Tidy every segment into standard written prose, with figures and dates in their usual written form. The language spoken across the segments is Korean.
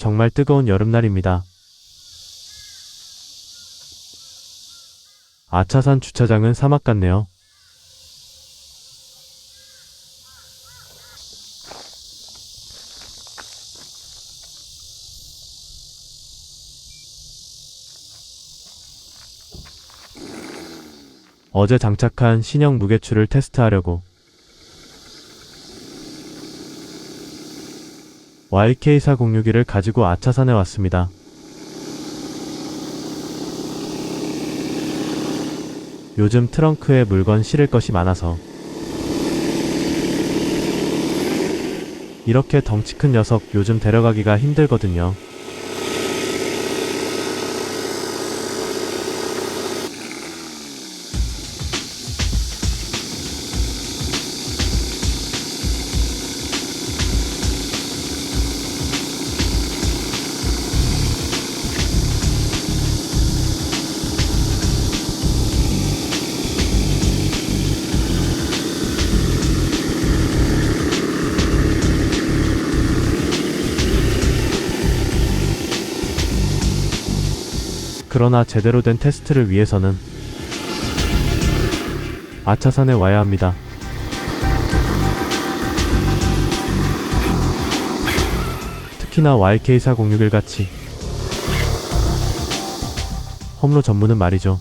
정말 뜨거운 여름날입니다. 아차산 주차장은 사막 같네요. 어제 장착한 신형 무게추를 테스트하려고 YK406을 가지고 아차산에 왔습니다. 요즘 트렁크에 물건 실을 것이 많아서 이렇게 덩치 큰 녀석 요즘 데려가기가 힘들거든요. 그러나 제대로 된 테스트를 위해서는 아차산에 와야 합니다. 특히나 YK406을 같이 홈로 전문은 말이죠.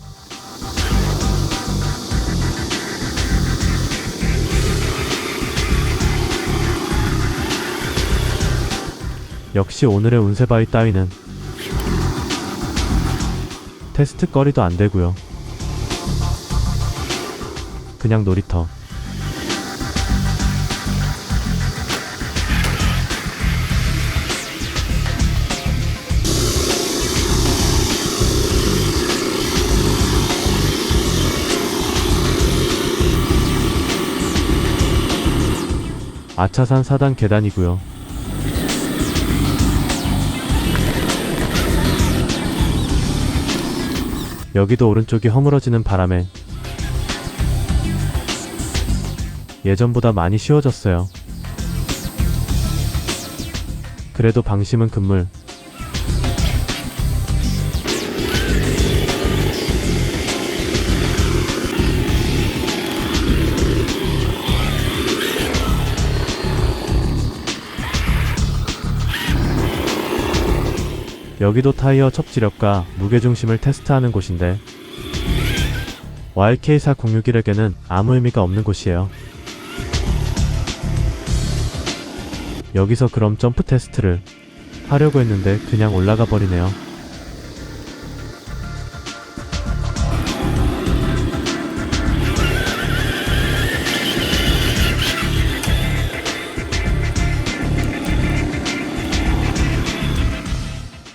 역시 오늘의 운세바위 따위는 테스트 거리도 안 되고요. 그냥 놀이터. 아차산 4단 계단이고요. 여기도 오른쪽이 허물어지는 바람에 예전보다 많이 쉬워졌어요. 그래도 방심은 금물. 여기도 타이어 첩지력과 무게중심을 테스트하는 곳인데 YK406일에게는 아무 의미가 없는 곳이에요. 여기서 그럼 점프 테스트를 하려고 했는데 그냥 올라가 버리네요.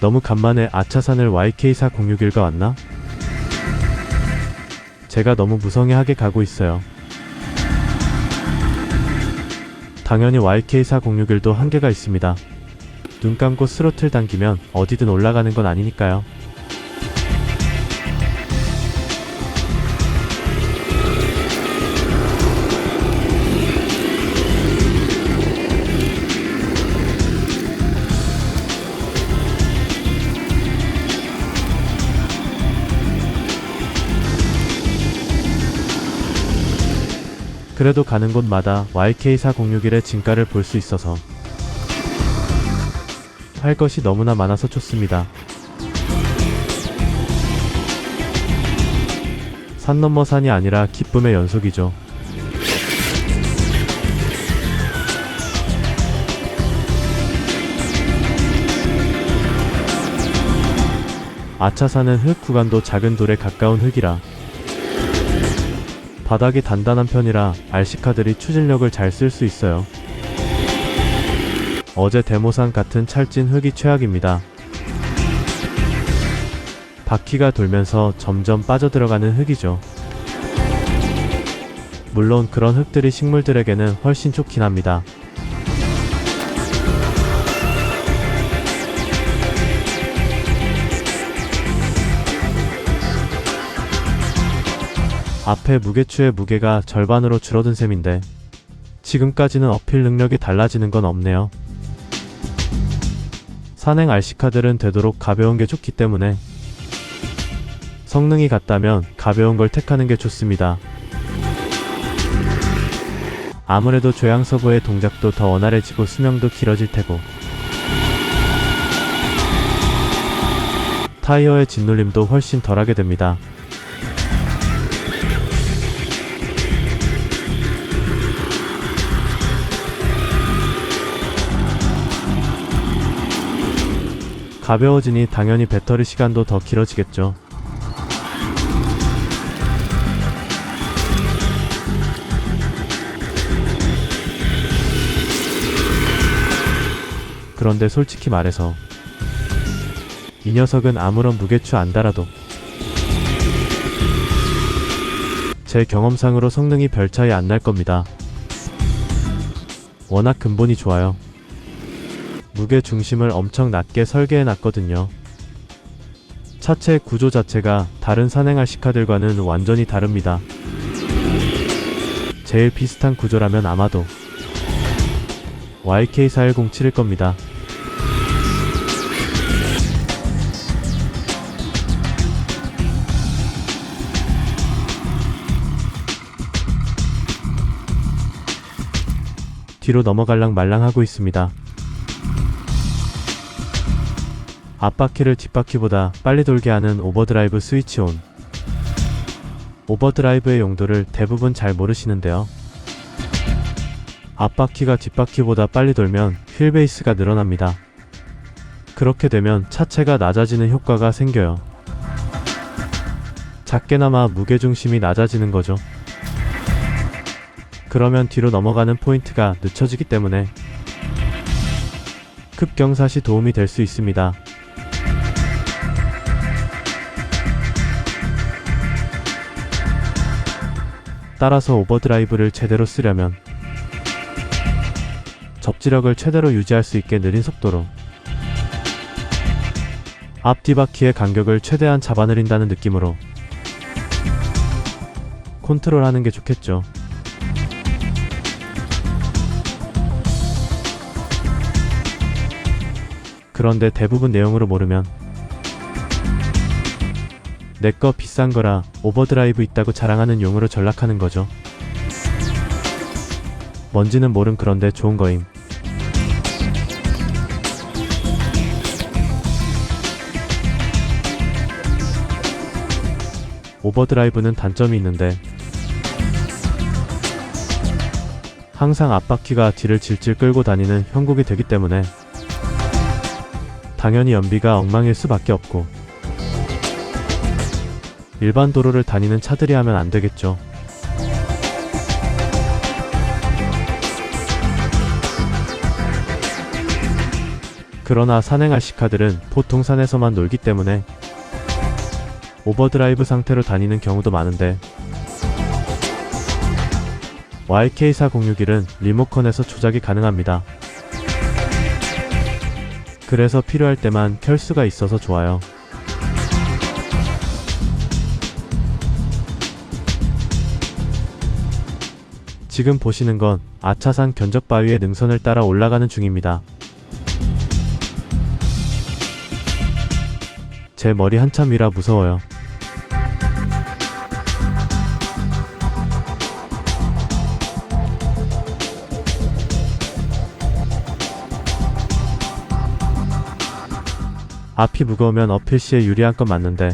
너무 간만에 아차산을 YK406일과 왔나? 제가 너무 무성의하게 가고 있어요. 당연히 YK406일도 한계가 있습니다. 눈 감고 스로틀 당기면 어디든 올라가는 건 아니니까요. 그래도 가는 곳마다 YK406일의 진가를 볼 수 있어서 할 것이 너무나 많아서 좋습니다. 산 넘어 산이 아니라 기쁨의 연속이죠. 아차산은 흙 구간도 작은 돌에 가까운 흙이라 바닥이 단단한 편이라 RC카들이 추진력을 잘 쓸 수 있어요. 어제 데모산 같은 찰진 흙이 최악입니다. 바퀴가 돌면서 점점 빠져들어가는 흙이죠. 물론 그런 흙들이 식물들에게는 훨씬 좋긴 합니다. 앞에 무게추의 무게가 절반으로 줄어든 셈인데 지금까지는 어필 능력이 달라지는 건 없네요. 산행 RC카들은 되도록 가벼운 게 좋기 때문에 성능이 같다면 가벼운 걸 택하는 게 좋습니다. 아무래도 조향 서버의 동작도 더 원활해지고 수명도 길어질 테고 타이어의 짓눌림도 훨씬 덜하게 됩니다. 가벼워지니 당연히 배터리 시간도 더 길어지겠죠. 그런데 솔직히 말해서 이 녀석은 아무런 무게추 안 달아도 제 경험상으로 성능이 별 차이 안 날 겁니다. 워낙 근본이 좋아요. 무게 중심을 엄청 낮게 설계해 놨거든요. 차체 구조 자체가 다른 산행 RC카들과는 완전히 다릅니다. 제일 비슷한 구조라면 아마도 YK4107일 겁니다. 뒤로 넘어갈랑 말랑 하고 있습니다. 앞바퀴를 뒷바퀴보다 빨리 돌게 하는 오버드라이브 스위치 온. 오버드라이브의 용도를 대부분 잘 모르시는데요. 앞바퀴가 뒷바퀴보다 빨리 돌면 휠베이스가 늘어납니다. 그렇게 되면 차체가 낮아지는 효과가 생겨요. 작게나마 무게중심이 낮아지는 거죠. 그러면 뒤로 넘어가는 포인트가 늦춰지기 때문에 급경사 시 도움이 될 수 있습니다. 따라서 오버드라이브를 제대로 쓰려면 접지력을 최대로 유지할 수 있게 느린 속도로 앞 뒤바퀴의 간격을 최대한 잡아내린다는 느낌으로 컨트롤하는 게 좋겠죠. 그런데 대부분 내용으로 모르면 내꺼 비싼 거라 오버드라이브 있다고 자랑하는 용으로 전락하는 거죠. 뭔지는 모름 그런데 좋은 거임. 오버드라이브는 단점이 있는데 항상 앞바퀴가 뒤를 질질 끌고 다니는 형국이 되기 때문에 당연히 연비가 엉망일 수밖에 없고 일반 도로를 다니는 차들이 하면 안 되겠죠. 그러나 산행 RC카들은 보통 산에서만 놀기 때문에 오버드라이브 상태로 다니는 경우도 많은데 YK4061은 리모컨에서 조작이 가능합니다. 그래서 필요할 때만 켤 수가 있어서 좋아요. 지금 보시는 건 아차산 견적바위의 능선을 따라 올라가는 중입니다. 제 머리 한참 위라 무서워요. 앞이 무거우면 어필 시에 유리한 건 맞는데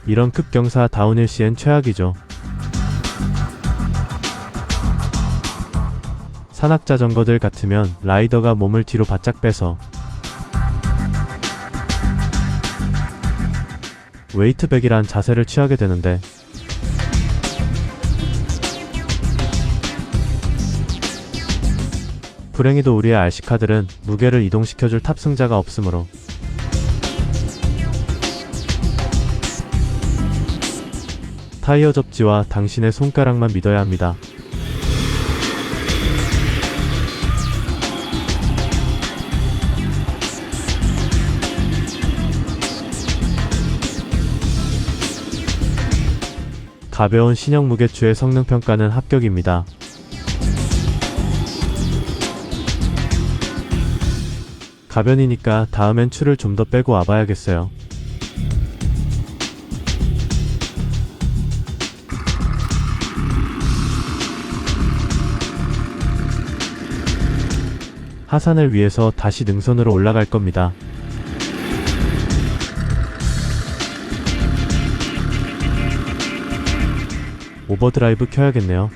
이런 급경사 다운힐 시엔 최악이죠. 산악자전거들 같으면 라이더가 몸을 뒤로 바짝 빼서 웨이트백이란 자세를 취하게 되는데 불행히도 우리의 RC카들은 무게를 이동시켜줄 탑승자가 없으므로 타이어 접지와 당신의 손가락만 믿어야 합니다. 가벼운 신형 무게추의 성능 평가는 합격입니다. 가변이니까 다음엔 추를 좀 더 빼고 와봐야겠어요. 하산을 위해서 다시 능선으로 올라갈 겁니다. 오버드라이브 켜야겠네요.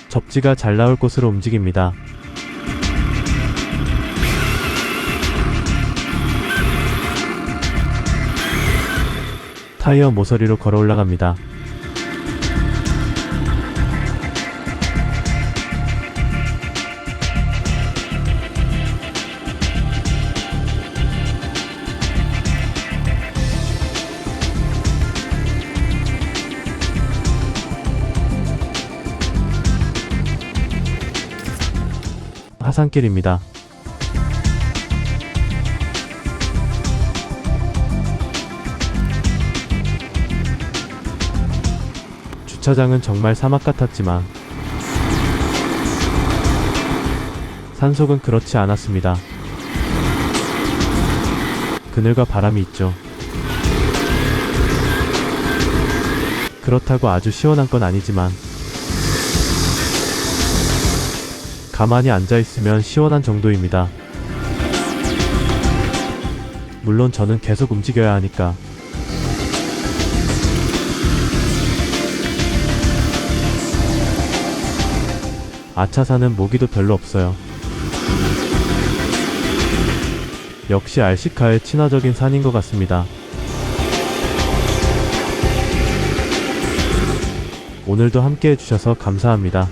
접지가 잘 나올 곳으로 움직입니다. 타이어 모서리로 걸어 올라갑니다. 하산길입니다. 주차장은 정말 사막 같았지만 산속은 그렇지 않았습니다. 그늘과 바람이 있죠. 그렇다고 아주 시원한 건 아니지만 가만히 앉아있으면 시원한 정도입니다. 물론 저는 계속 움직여야 하니까. 아차산은 모기도 별로 없어요. 역시 알시카의 친화적인 산인 것 같습니다. 오늘도 함께 해주셔서 감사합니다.